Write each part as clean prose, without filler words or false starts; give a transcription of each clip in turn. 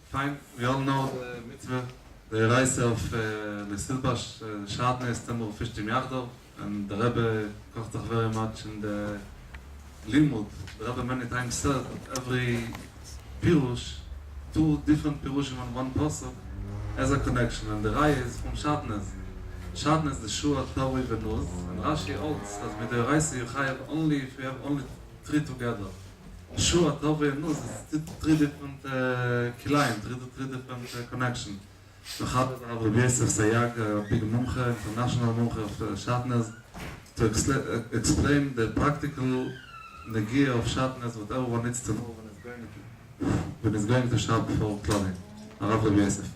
Fine, we all know the mitzvah, the rise of Lesilbash, Shatnez, Temur Fishtim Yachdo, and the Rebbe kocht very much in the Limud. The Rebbe many times said that every Pirush, two different Pirushim on one pasuk, has a connection, and the Raya is from Shatnez. Shatnez, the Shua, Tawi, Venuz, and Rashi holds that with the Raisa you have only if you have only three together. Shua, Tawi, and Nuz is three different kilayim, three different connections. We have Rabbi Yosef Sayagh, a big mumche, international mumche of Shatnez, to explain the practical negia of Shatnez, what everyone needs to know when it's going to shop for clothing. Rabbi Yosef.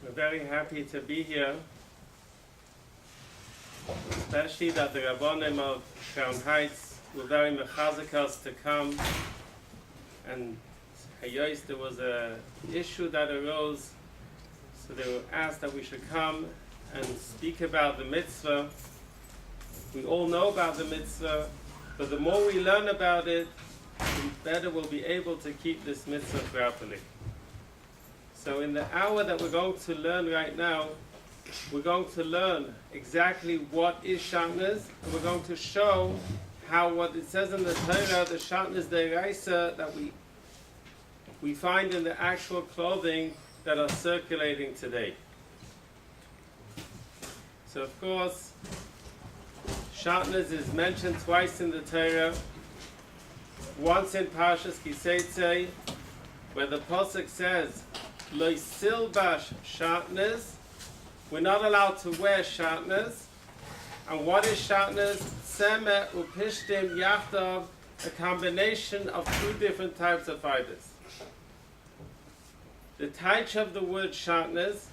We're very happy to be here, especially that the Rabbonim of Crown Heights were very mechazik us to come, and hayos there was a issue that arose, so they were asked that we should come and speak about the mitzvah. We all know about the mitzvah, but the more we learn about it, the better we'll be able to keep this mitzvah properly. So in the hour that we're going to learn right now, we're going to learn exactly what is shaatnez, and we're going to show how what it says in the Torah, the shaatnez deiraisa, that we find in the actual clothing that are circulating today. So of course, shaatnez is mentioned twice in the Torah. Once in Parshas Kiseitze, where the pasuk says, "Lo silbash shaatnez," we're not allowed to wear shaatnez. And what is shaatnez? Semeh upishtim yachdav, a combination of two different types of fibers. The taich of the word shaatnez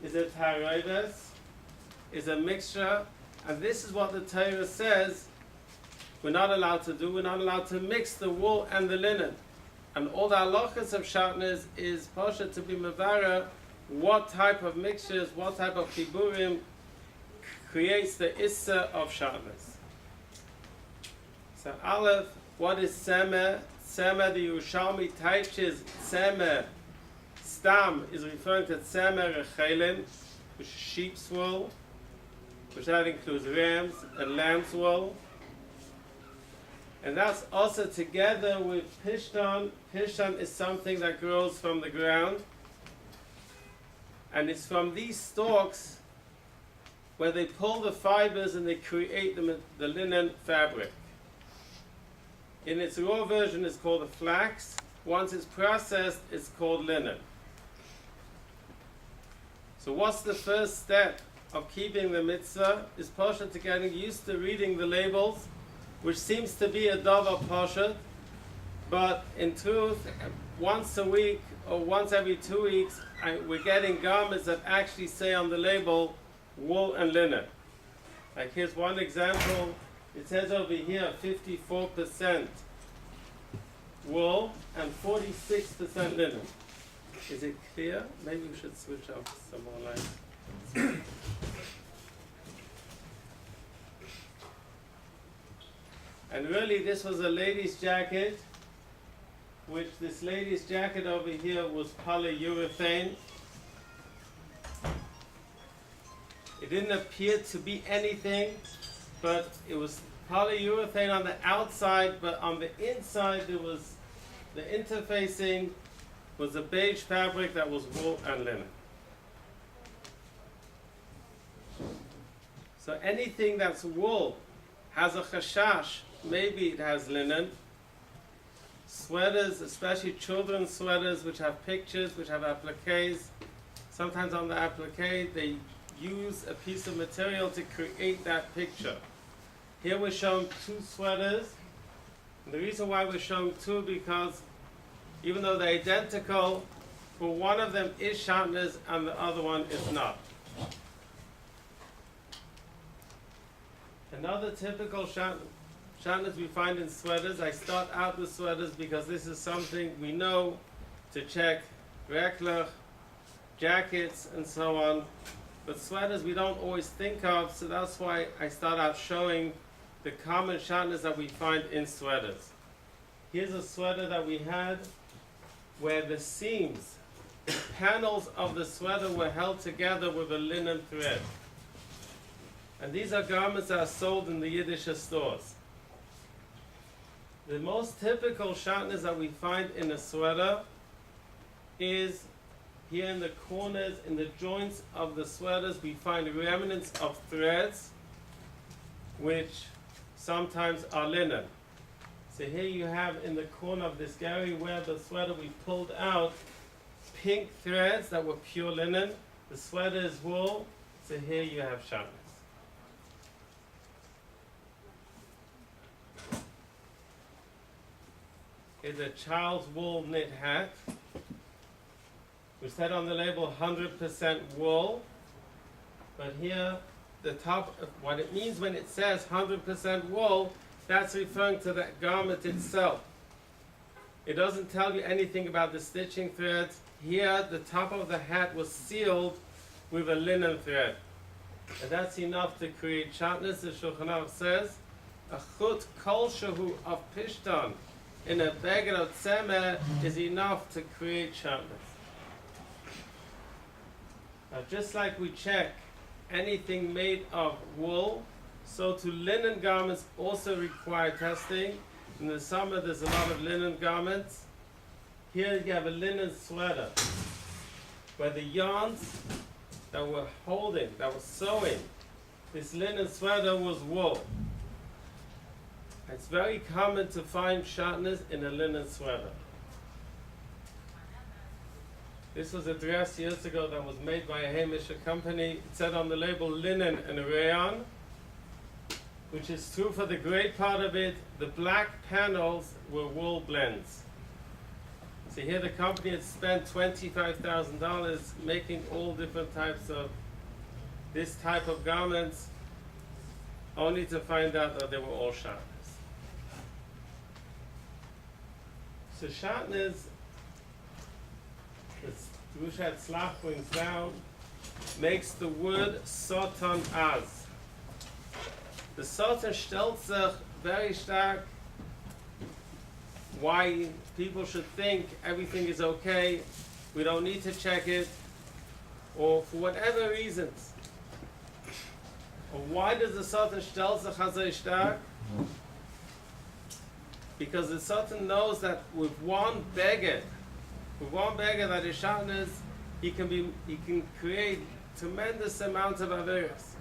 is a taroides, is a mixture, and this is what the Torah says we're not allowed to do. We're not allowed to mix the wool and the linen. And all the halachas of shaatnez is pasha to be mevara what type of mixtures, what type of chiburim creates the issa of shaatnez. So Aleph, what is semeh? Semeh, the Yerushalmi teaches semeh. Stam is referring to semeh rechelin, which is sheep's wool, which that includes rams and lamb's wool. And that's also together with pishtan. Pishtan is something that grows from the ground. And it's from these stalks where they pull the fibers and they create the linen fabric. In its raw version, it's called the flax. Once it's processed, it's called linen. So what's the first step of keeping the mitzvah? Is pasha to getting used to reading the labels, which seems to be a davar pasha, but in truth, once a week or once every 2 weeks, we're getting garments that actually say on the label wool and linen. Like here's one example. It says over here 54% wool and 46% linen. Is it clear? Maybe we should switch off some more lights. And really this was a lady's jacket, which this lady's jacket over here was polyurethane. It didn't appear to be anything, but it was polyurethane on the outside, but on the inside there was, the interfacing was a beige fabric that was wool and linen. So anything that's wool has a chashash, maybe it has linen. Sweaters, especially children's sweaters, which have pictures, which have appliques. Sometimes on the applique, they use a piece of material to create that picture. Here we're showing two sweaters. And the reason why we're showing two, because even though they're identical, but one of them is shaatnez and the other one is not. Another typical shaatnez we find in sweaters. I start out with sweaters because this is something we know to check reklach, jackets, and so on. But sweaters we don't always think of, so that's why I start out showing the common shaatnez that we find in sweaters. Here's a sweater that we had where the seams, the panels of the sweater were held together with a linen thread. And these are garments that are sold in the Yiddish stores. The most typical shaatnez that we find in a sweater is here in the corners, in the joints of the sweaters, we find remnants of threads, which sometimes are linen. So here you have in the corner of this gallery where the sweater we pulled out pink threads that were pure linen. The sweater is wool, so here you have shaatnez. Is a child's wool knit hat. We said on the label 100% wool, but here the top of what it means when it says 100% wool, that's referring to that garment itself. It doesn't tell you anything about the stitching threads. Here the top of the hat was sealed with a linen thread, and that's enough to create shaatnez. The Shulchan Aruch says, a chut kolshehu of pishtan in a beged of tzemeh is enough to create shaatnez. Now, just like we check anything made of wool, so too linen garments also require testing. In the summer, there's a lot of linen garments. Here you have a linen sweater, where the yarns that were holding, that were sewing this linen sweater was wool. It's very common to find shaatnez in a linen sweater. This was a dress years ago that was made by a Hamish company. It said on the label linen and rayon, which is true for the great part of it. The black panels were wool blends. So here the company had spent $25,000 making all different types of this type of garments, only to find out that they were all shaatnez. So shaatnez, the Drushat Tzlach brings down, makes the word sotan az. The sotan stellt sich very stark why people should think everything is okay, we don't need to check it, or for whatever reasons. Or why does the sotan stellt sich so stark? Because the sotan knows that with one beged that is shaatnez, he can create tremendous amounts of averos.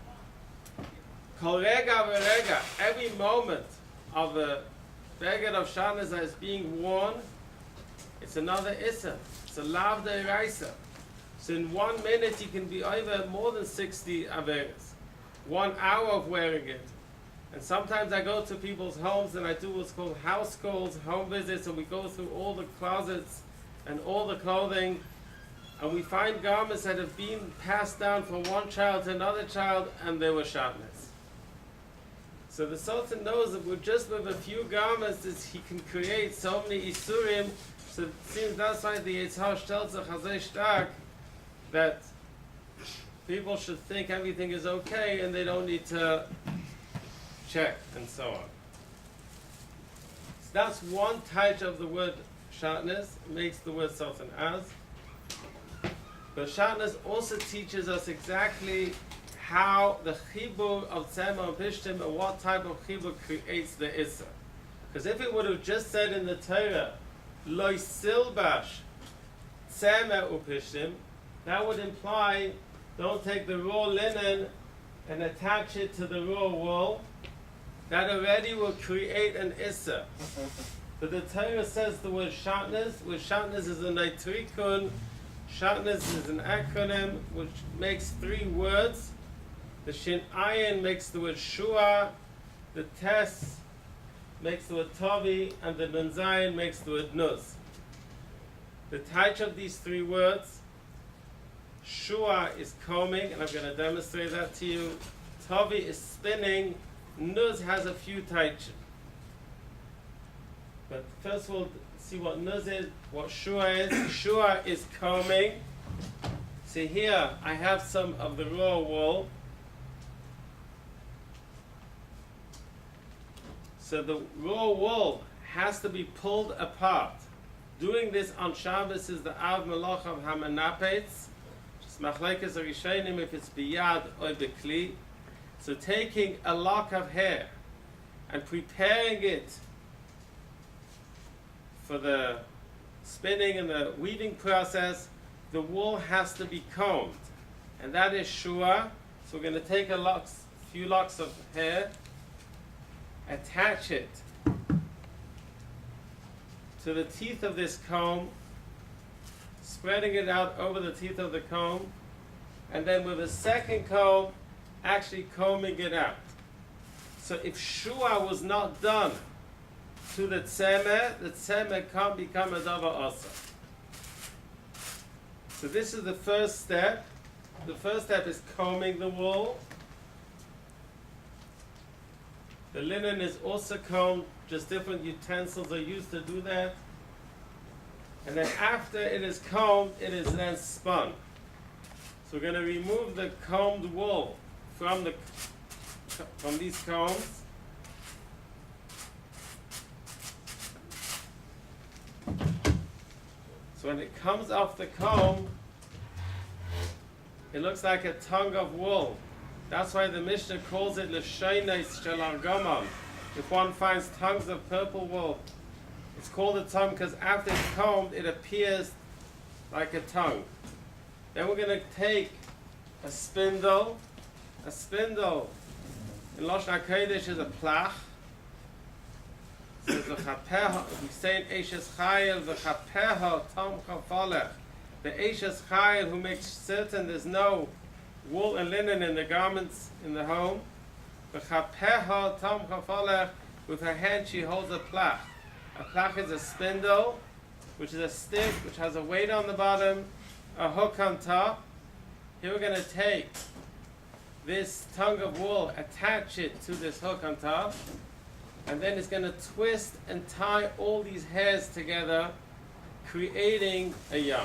Kol rega v'rega, every moment of a beged of shaatnez that is being worn, it's another issa. It's a lav de'iraisa. So in 1 minute you can be over more than 60 averos. 1 hour of wearing it. And sometimes I go to people's homes and I do what's called house calls, home visits, and we go through all the closets and all the clothing, and we find garments that have been passed down from one child to another child, and they were shaatnez. So the Sultan knows that with a few garments he can create so many isurim. So it seems that's why the Yitzhar stellt sich so stark that people should think everything is okay and they don't need to check and so on. So that's one type of the word shaatnez, makes the word sotan az. But shaatnez also teaches us exactly how the chibur of tzemah and pishtim and what type of chibur creates the issa. Because if it would have just said in the Torah, lo silbash tzemah upishtim, that would imply don't take the raw linen and attach it to the raw wool. That already will create an issa. But the Torah says the word shaatnez, which shaatnez is a nitrikun. Shatnez is an acronym which makes 3 words. The shin ayin makes the word shua, the tes makes the word tavi, and the nun zayin makes the word nuz. The type of these 3 words, shua is combing, and I'm going to demonstrate that to you. Tavi is spinning. Nuz has a few types. But first we'll see what nuz is, what shua is. Shua is combing. See here, I have some of the raw wool. So the raw wool has to be pulled apart. Doing this on Shabbos is the Av Melach of Hamanapetz. Just machlekes rishonim if it's biyad or bekli. So taking a lock of hair and preparing it for the spinning and the weaving process, the wool has to be combed. And that is shua. So we're going to take a few locks of hair, attach it to the teeth of this comb, spreading it out over the teeth of the comb, and then with a second comb, actually combing it out. So if shua was not done to the tzemeh can't become a davar asa. So this is the first step. The first step is combing the wool. The linen is also combed, just different utensils are used to do that. And then after it is combed, it is then spun. So we're going to remove the combed wool from these combs. So when it comes off the comb, it looks like a tongue of wool. That's why the Mishnah calls it l'shaatnez shel argamon. If one finds tongues of purple wool, it's called a tongue because after it's combed, it appears like a tongue. Then we're going to take a spindle. A spindle in Lashon HaKodesh is a plach. So we say in Eishes Chayil, v'chapeha tom chafalech. The Eishes Chayil who makes certain there's no wool and linen in the garments in the home. V'chapeha tom chafalech. With her hand she holds a plach. A plach is a spindle, which is a stick which has a weight on the bottom, a hook on top. Here we're going to take this tongue of wool, attach it to this hook on top, and then it's going to twist and tie all these hairs together, creating a yarn.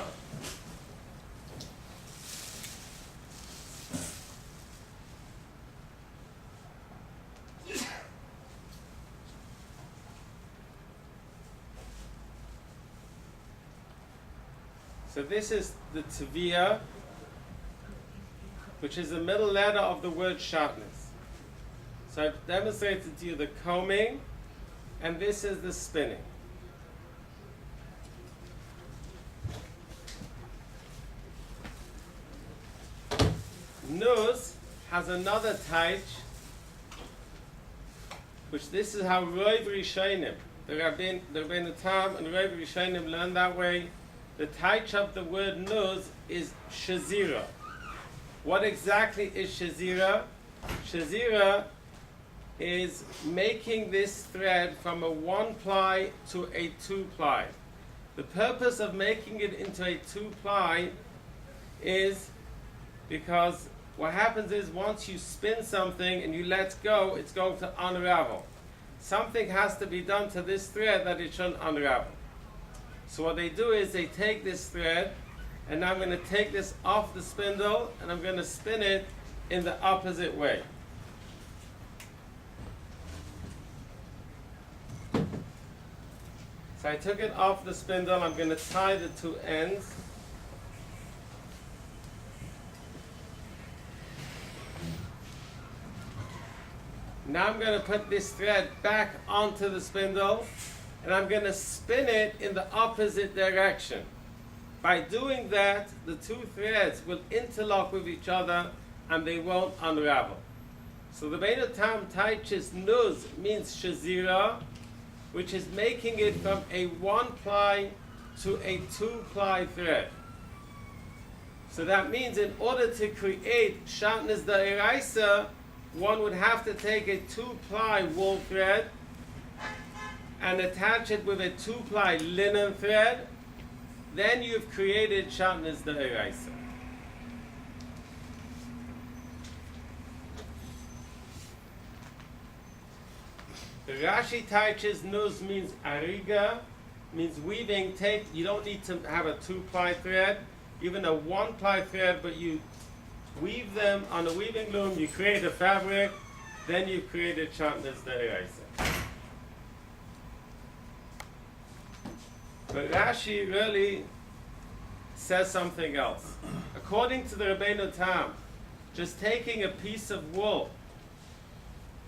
So this is the teviyah, which is the middle letter of the word shatnez. So I've demonstrated to you the combing, and this is the spinning. Nuz has another taich, which this is how Rov Rishonim, the Rabbeinu Tam and Rov Rishonim learned that way. The taich of the word nuz is shazira. What exactly is shazira? Shazira is making this thread from a 1-ply to a 2-ply. The purpose of making it into a 2-ply is because what happens is once you spin something and you let go, it's going to unravel. Something has to be done to this thread that it shouldn't unravel. So what they do is they take this thread, and now I'm going to take this off the spindle and I'm going to spin it in the opposite way. So I took it off the spindle, I'm going to tie the two ends. Now I'm going to put this thread back onto the spindle and I'm going to spin it in the opposite direction. By doing that, the two threads will interlock with each other and they won't unravel. So the Rabbeinu Tam taiches nuz means shazira, which is making it from a 1-ply to a 2-ply thread. So that means in order to create shaatnez da'iraisa, one would have to take a 2-ply wool thread and attach it with a 2-ply linen thread. Then you've created shaatnez da'iraisa. Rashi taiches nuz means ariga, means weaving. You don't need to have a 2-ply thread, even a 1-ply thread, but you weave them on a weaving loom, you create a fabric, then you created shaatnez deraisa. But Rashi really says something else. According to the Rabbeinu Tam, just taking a piece of wool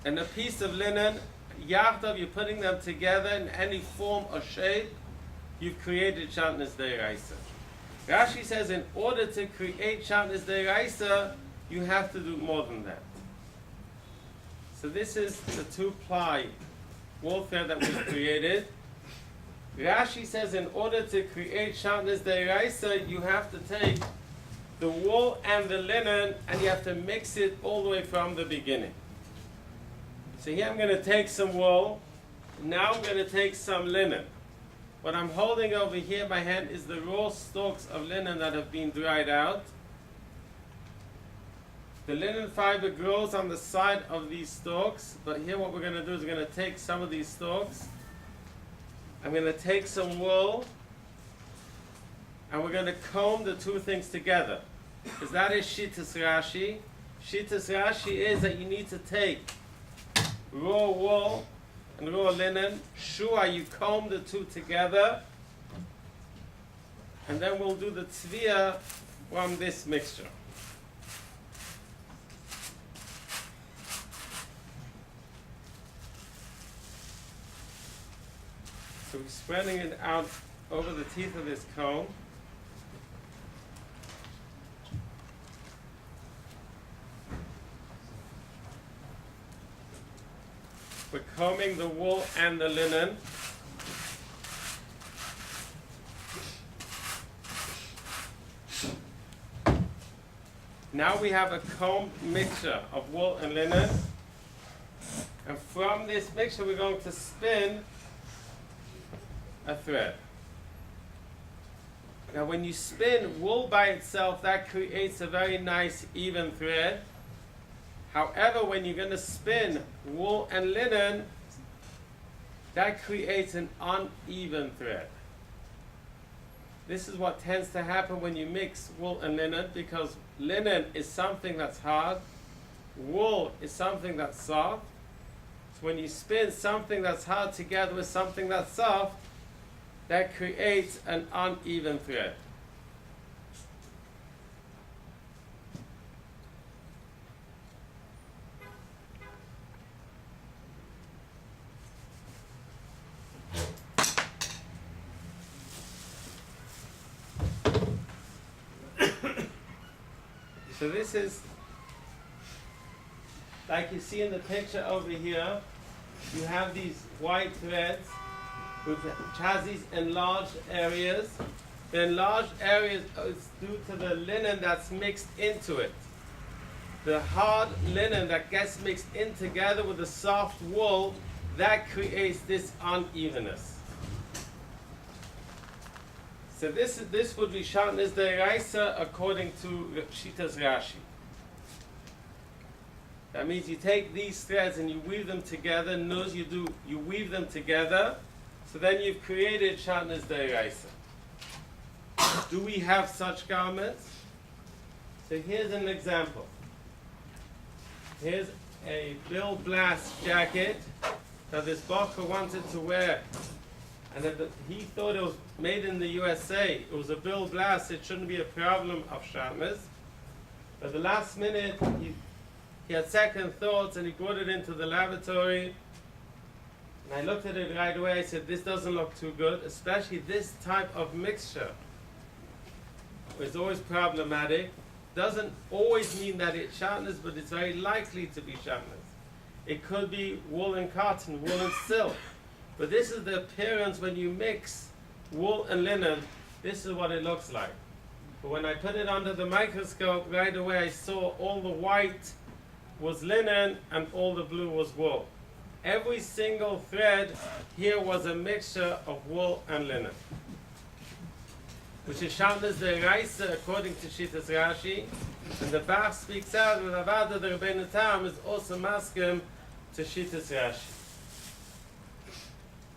and a piece of linen, yachdav, you're putting them together in any form or shape, you've created shaatnez deraisa. Rashi says in order to create shaatnez deraisa, you have to do more than that. So this is the 2-ply wool thread that we've created. Rashi says in order to create shaatnez deraisa, you have to take the wool and the linen and you have to mix it all the way from the beginning. So here I'm going to take some wool, now I'm going to take some linen. What I'm holding over here in my hand is the raw stalks of linen that have been dried out. The linen fiber grows on the side of these stalks, but here what we're going to do is we're going to take some of these stalks. I'm going to take some wool, and we're going to comb the two things together. Because that is Shittas Rashi. Shittas Rashi is that you need to take raw wool and raw linen. Shua, you comb the two together. And then we'll do the tzviyah from this mixture. So we're spreading it out over the teeth of this comb. We're combing the wool and the linen. Now we have a combed mixture of wool and linen. And from this mixture we're going to spin a thread. Now when you spin wool by itself, that creates a very nice even thread. However, when you're going to spin wool and linen, that creates an uneven thread. This is what tends to happen when you mix wool and linen, because linen is something that's hard, wool is something that's soft. So when you spin something that's hard together with something that's soft, that creates an uneven thread. So this is, like you see in the picture over here, you have these white threads which has these enlarged areas. The enlarged areas is due to the linen that's mixed into it. The hard linen that gets mixed in together with the soft wool, that creates this unevenness. So this would be shaatnez deraisa according to Shittas Rashi. That means you take these threads and you weave them together. Notice you weave them together. So then you've created shaatnez deraisa. Do we have such garments? So here's an example. Here's a Bill Blast jacket that this bacher wanted to wear. And he thought it was made in the USA. It was a Bill Blast. It shouldn't be a problem of shaatnez. But the last minute, he had second thoughts and he brought it into the lavatory. And I looked at it right away. I said, this doesn't look too good, especially this type of mixture. It's always problematic. Doesn't always mean that it's shaatnez, but it's very likely to be shaatnez. It could be wool and cotton, wool and silk. But this is the appearance when you mix wool and linen. This is what it looks like. But when I put it under the microscope, right away I saw all the white was linen and all the blue was wool. Every single thread here was a mixture of wool and linen, which is shaatnez deraisa according to Shittas Rashi. And the Bach speaks out, and the Avada, the Rabbeinu Tam, is also maskim to Shittas Rashi.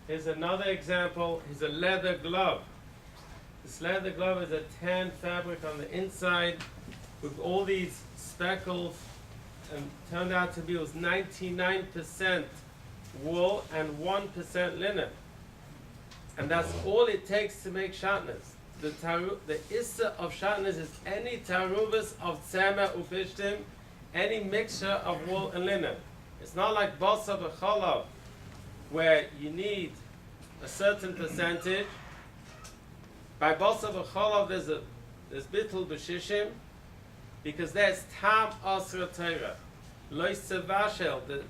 Here's another example. Here's a leather glove. This leather glove is a tan fabric on the inside with all these speckles, and turned out to be it was 99% wool and 1% linen. And that's all it takes to make shaatnez. The issa of shaatnez is any taruvas of tzema upishtim, any mixture of wool and linen. It's not like basa b'chalav, where you need a certain percentage. By basa b'chalav there's bittul b'shishim, because there's tam asra Torah, lo sevashel, the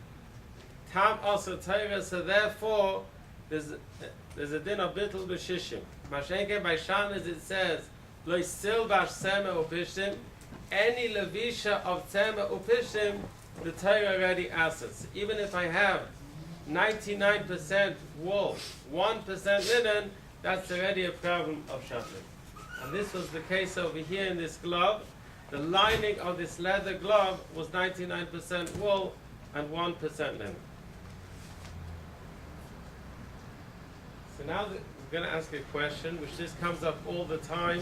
tam asra Torah. So therefore there's a din of bittul b'shishim. Mashenke by shaatnez it says lo silbash tzema upishtim, any levisha of tzema upishtim, the Torah already asks us. Even if I have 99% wool, 1% linen, that's already a problem of shaatnez. And this was the case over here in this glove. The lining of this leather glove was 99% wool and 1% linen. So now we're going to ask a question, which this comes up all the time.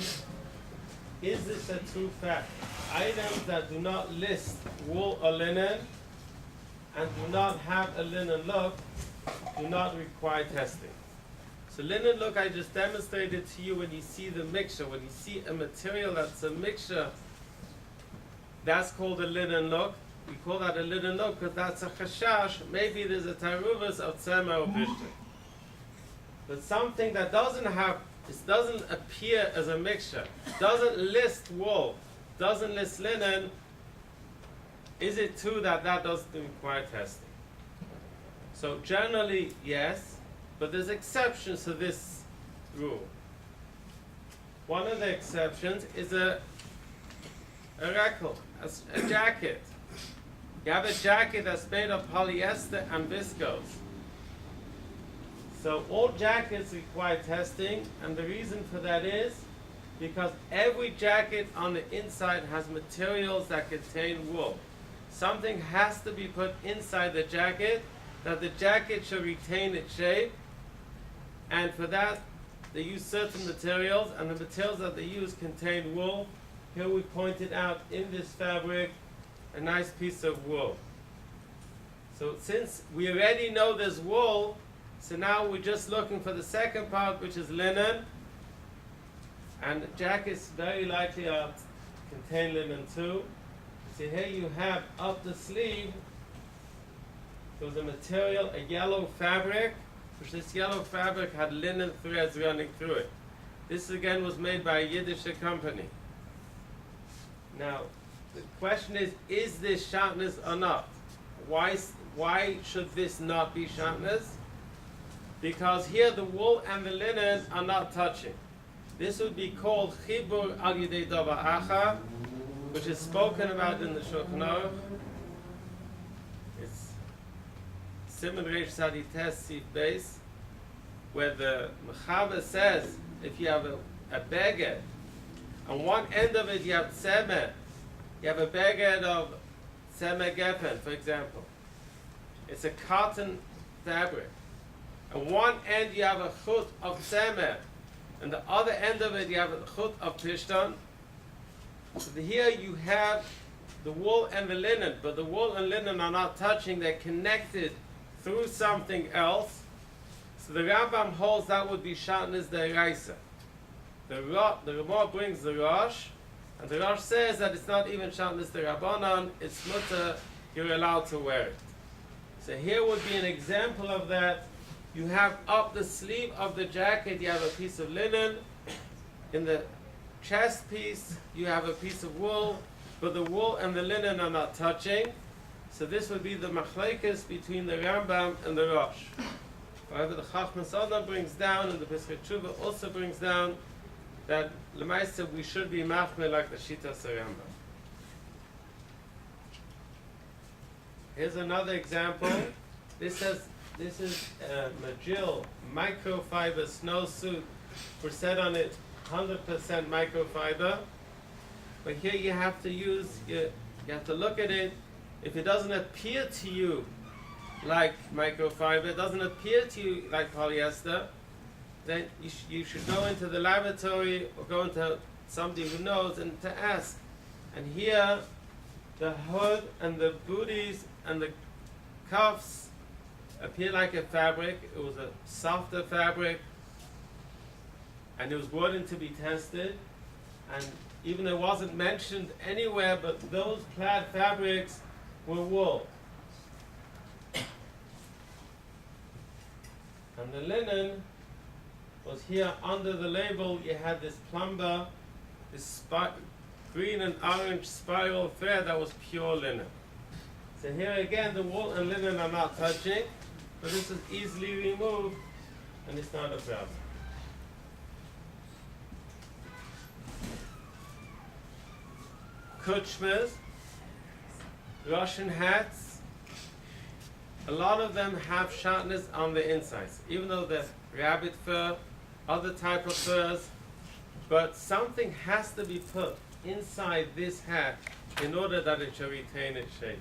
Is this a true fact? Items that do not list wool or linen and do not have a linen look do not require testing. So linen look I just demonstrated to you. When you see the mixture, when you see a material that's a mixture, that's called a linen look. We call that a linen look because that's a chashash. Maybe there's a taruvas of tzema or bishtim. But something that doesn't appear as a mixture, doesn't list wool, doesn't list linen, is it true that that doesn't require testing? So generally, yes, but there's exceptions to this rule. One of the exceptions is a rekel, a jacket. You have a jacket that's made of polyester and viscose. So all jackets require testing, and the reason for that is because every jacket on the inside has materials that contain wool. Something has to be put inside the jacket that the jacket should retain its shape, and for that they use certain materials, and the materials that they use contain wool. Here we pointed out in this fabric a nice piece of wool. So since we already know there's wool, so now we're just looking for the second part, which is linen. And the jackets very likely contain linen too. So here you have up the sleeve, there was a material, a yellow fabric, which this yellow fabric had linen threads running through it. This again was made by a Yiddish company. Now, the question is this shaatnez or not? Why should this not be shaatnez? Because here the wool and the linen are not touching. This would be called chibur al yidei davar achar, which is spoken about in the Shulchan Aruch. It's Siman Reish Sadites Sif Beis, where the Mechaber says if you have a beged, on one end of it you have tzemeh, you have a beged of tzemeh gefen, for example. It's a cotton fabric. On one end you have a chut of tzemeh, and the other end of it you have a chut of pishtan. So here you have the wool and the linen, but the wool and linen are not touching, they're connected through something else. So the Rambam holds that would be shaatnez de'oraisa. The Ramah brings the Rosh, and the Rosh says that it's not even shaatnez de'Rabbanan, it's mutter, you're allowed to wear it. So here would be an example of that. You have up the sleeve of the jacket, you have a piece of linen. In the chest piece, you have a piece of wool, but the wool and the linen are not touching. So this would be the machlekes between the Rambam and the Rosh. However, the Chachmas Adam brings down, and the Pesach Tshuva also brings down, that Lemaisa we should be machmir like the Shitas Rambam. Here's another example. This is a Magil microfiber snowsuit. We're set on it 100% microfiber. But here you have to look at it. If it doesn't appear to you like microfiber, it doesn't appear to you like polyester, then you should go into the laboratory or go into somebody who knows and to ask. And here, the hood and the booties and the cuffs appear like a fabric. It was a softer fabric, and it was brought in to be tested. And even though it wasn't mentioned anywhere, but those plaid fabrics were wool. And the linen was here under the label. You had this plumber, this green and orange spiral thread that was pure linen. So here again, the wool and linen are not touching, but this is easily removed, and it's not a problem. Kuchmas, Russian hats, a lot of them have shaatnez on the insides, even though they're rabbit fur, other type of furs, but something has to be put inside this hat in order that it shall retain its shape.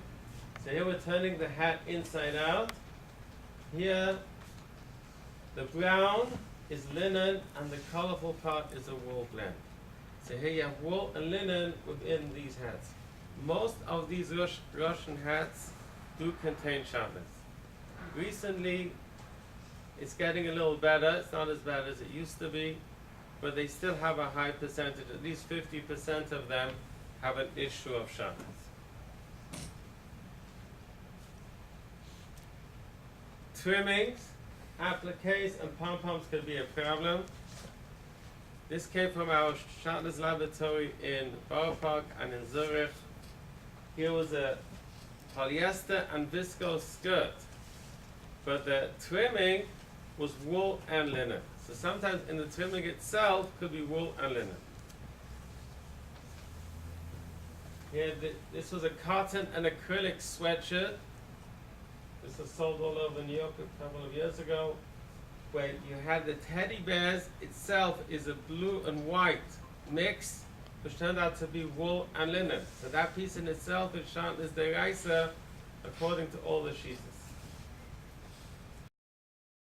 So here we're turning the hat inside out. Here the brown is linen and the colorful part is a wool blend. So here you have wool and linen within these hats. Most of these Russian hats do contain shaatnez. Recently, it's getting a little better. It's not as bad as it used to be, but they still have a high percentage. At least 50% of them have an issue of shaatnez. Trimmings, appliques, and pom-poms could be a problem. This came from our Shatnez laboratory in Borough Park and in Zurich. Here was a polyester and viscose skirt, but the trimming was wool and linen. So sometimes in the trimming itself could be wool and linen. Here, this was a cotton and acrylic sweatshirt. This was sold all over New York a couple of years ago, where you had the teddy bears itself is a blue and white mix, which turned out to be wool and linen. So that piece in itself is shaatnez deraisa, according to all the sheets.